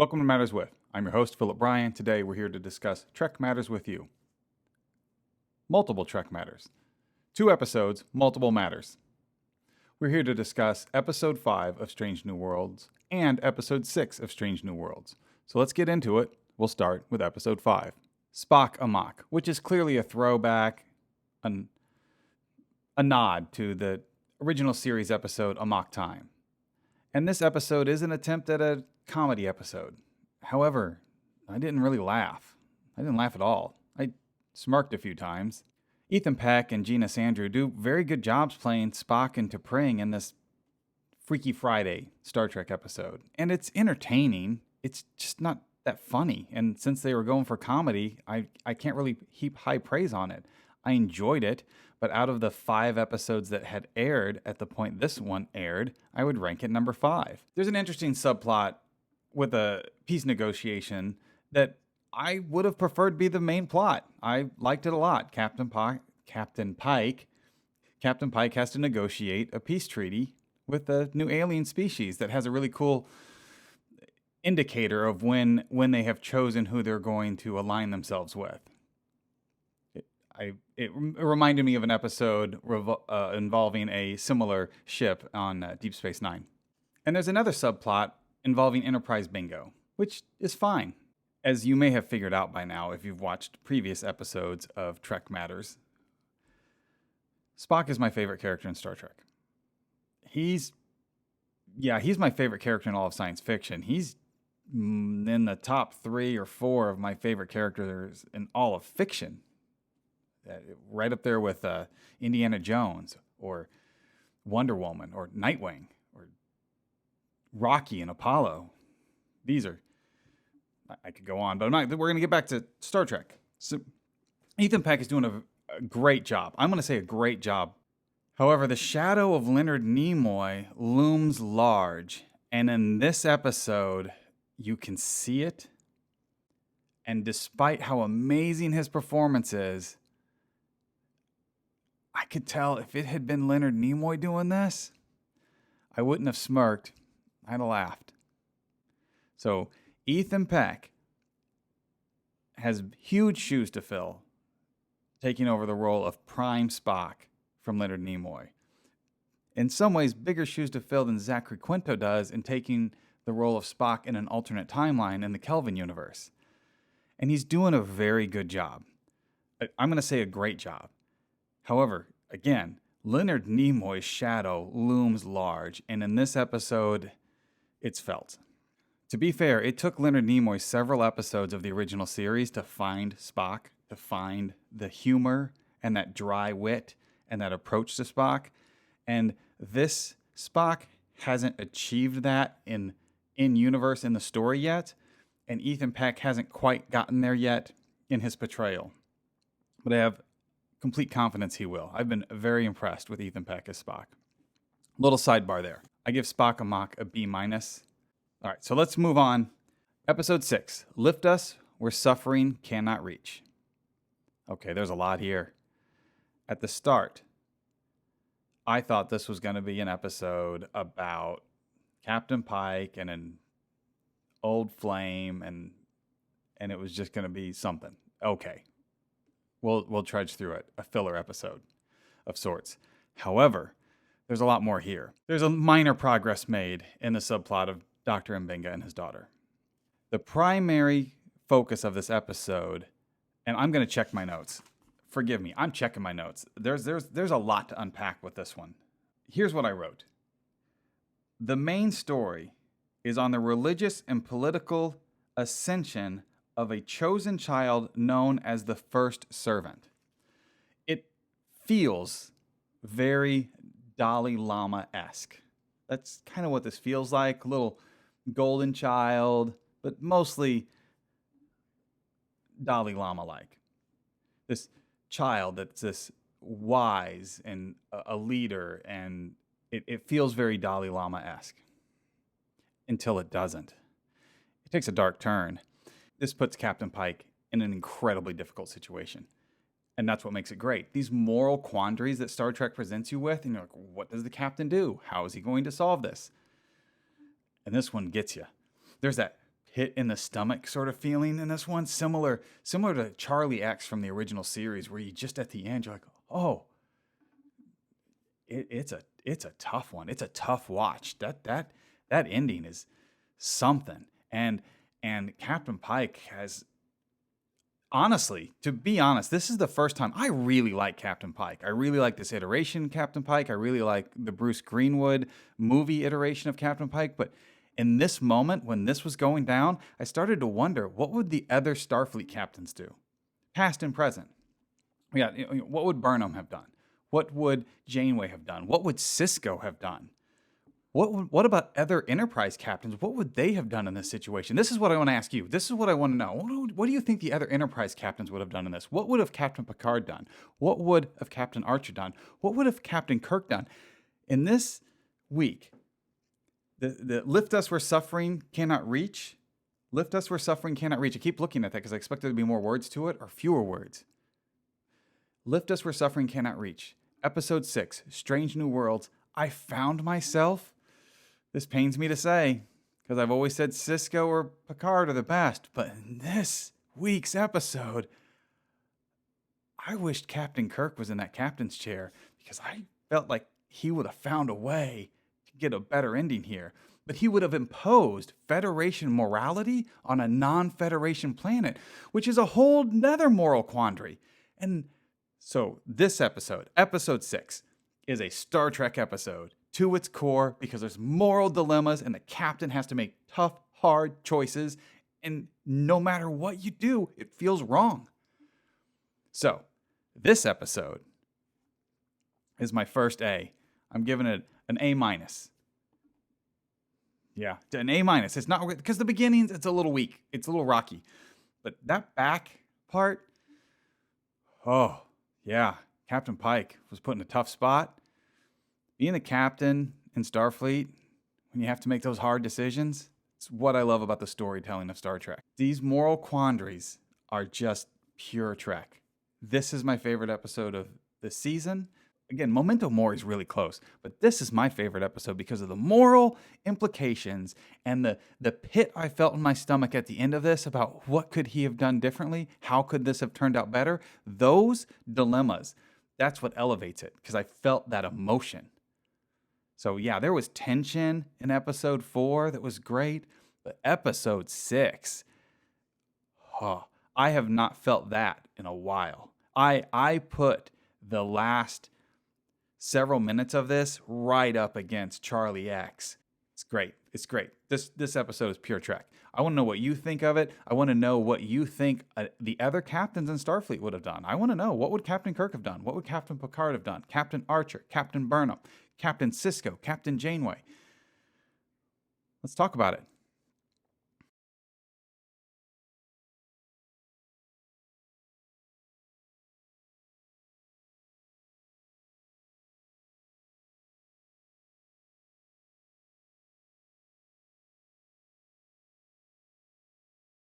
Welcome to Matters With. I'm your host, ThisPhillipBrian. Today we're here to discuss Trek Matters with you. Multiple Trek Matters. 2 episodes, multiple matters. We're here to discuss Episode 5 of Strange New Worlds and Episode 6 of Strange New Worlds. So let's get into it. We'll start with Episode 5. Spock A Mock, which is clearly a throwback, a nod to the original series episode A Mock Time. And this episode is an attempt at a comedy episode. However, I didn't really laugh. I didn't laugh at all. I smirked a few times. Ethan Peck and Gina Sandrew do very good jobs playing Spock and T'Pring in this Freaky Friday Star Trek episode. And it's entertaining. It's just not that funny. And since they were going for comedy, I can't really heap high praise on it. I enjoyed it, but out of the 5 episodes that had aired at the point this one aired, I would rank it number 5. There's an interesting subplot with a peace negotiation that I would have preferred be the main plot. I liked it a lot. Captain Pike has to negotiate a peace treaty with a new alien species that has a really cool indicator of when they have chosen who they're going to align themselves with. It reminded me of an episode involving a similar ship on Deep Space Nine. And there's another subplot involving Enterprise bingo, which is fine. As you may have figured out by now if you've watched previous episodes of Trek Matters, Spock is my favorite character in Star Trek. He's my favorite character in all of science fiction. He's in the top 3 or 4 of my favorite characters in all of fiction. Right up there with Indiana Jones or Wonder Woman or Nightwing or Rocky and Apollo. These are, I could go on, but we're going to get back to Star Trek. So Ethan Peck is doing a great job. I'm going to say a great job. However, the shadow of Leonard Nimoy looms large. And in this episode, you can see it. And despite how amazing his performance is, I could tell if it had been Leonard Nimoy doing this, I wouldn't have smirked. I'd have laughed. So Ethan Peck has huge shoes to fill, taking over the role of Prime Spock from Leonard Nimoy. In some ways, bigger shoes to fill than Zachary Quinto does in taking the role of Spock in an alternate timeline in the Kelvin universe. And he's doing a very good job. I'm going to say a great job. However, again, Leonard Nimoy's shadow looms large, and in this episode, it's felt. To be fair, it took Leonard Nimoy several episodes of the original series to find Spock, to find the humor and that dry wit and that approach to Spock, and this Spock hasn't achieved that in universe in the story yet, and Ethan Peck hasn't quite gotten there yet in his portrayal. But I have complete confidence he will. I've been very impressed with Ethan Peck as Spock. Little sidebar there. I give Spock A Mock a B-. All right, so let's move on. Episode 6, Lift Us Where Suffering Cannot Reach. Okay, there's a lot here. At the start, I thought this was going to be an episode about Captain Pike and an old flame, and it was just going to be something. Okay. We'll trudge through it, a filler episode of sorts. However, there's a lot more here. There's a minor progress made in the subplot of Dr. M'Benga and his daughter. The primary focus of this episode, and I'm going to check my notes. Forgive me, I'm checking my notes. There's a lot to unpack with this one. Here's what I wrote. The main story is on the religious and political ascension of a chosen child known as the first servant. It feels very Dalai Lama-esque. That's kind of what this feels like. A little golden child, but mostly Dalai Lama-like. This child that's this wise and a leader, and it feels very Dalai Lama-esque. Until it doesn't. It takes a dark turn. This puts Captain Pike in an incredibly difficult situation. And that's what makes it great. These moral quandaries that Star Trek presents you with, and you're like, what does the captain do? How is he going to solve this? And this one gets you. There's that hit in the stomach sort of feeling in this one, similar to Charlie X from the original series, where you just at the end you're like, oh, it's a tough one. It's a tough watch. That ending is something. And Captain Pike has, honestly, to be honest, this is the first time I really like Captain Pike. I really like this iteration of Captain Pike. I really like the Bruce Greenwood movie iteration of Captain Pike. But in this moment, when this was going down, I started to wonder, what would the other Starfleet captains do? Past and present. Yeah, what would Burnham have done? What would Janeway have done? What would Sisko have done? What about other Enterprise captains? What would they have done in this situation? This is what I want to ask you. This is what I want to know. What do you think the other Enterprise captains would have done in this? What would have Captain Picard done? What would have Captain Archer done? What would have Captain Kirk done? In this week, the lift us where suffering cannot reach. Lift us where suffering cannot reach. I keep looking at that because I expect there to be more words to it or fewer words. Lift us where suffering cannot reach. Episode 6, Strange New Worlds. I found myself, this pains me to say, because I've always said Sisko or Picard are the best, but in this week's episode, I wished Captain Kirk was in that captain's chair, because I felt like he would have found a way to get a better ending here. But he would have imposed Federation morality on a non-Federation planet, which is a whole nother moral quandary. And so this episode, episode 6, is a Star Trek episode to its core, because there's moral dilemmas and the captain has to make tough, hard choices. And no matter what you do, it feels wrong. So this episode is my first A. I'm giving it an A-. Yeah, an A-. It's not, because the beginnings, it's a little weak. It's a little rocky. But that back part, oh, yeah, Captain Pike was put in a tough spot. Being the captain in Starfleet, when you have to make those hard decisions, it's what I love about the storytelling of Star Trek. These moral quandaries are just pure Trek. This is my favorite episode of the season. Again, Memento Mori is really close, but this is my favorite episode because of the moral implications and the pit I felt in my stomach at the end of this about what could he have done differently? How could this have turned out better? Those dilemmas, that's what elevates it, because I felt that emotion. So yeah, there was tension in episode 4 that was great, but episode 6, I have not felt that in a while. I put the last several minutes of this right up against Charlie X. It's great. It's great. This episode is pure Trek. I want to know what you think of it. I want to know what you think the other captains in Starfleet would have done. I want to know, what would Captain Kirk have done? What would Captain Picard have done? Captain Archer, Captain Burnham, Captain Sisko, Captain Janeway. Let's talk about it.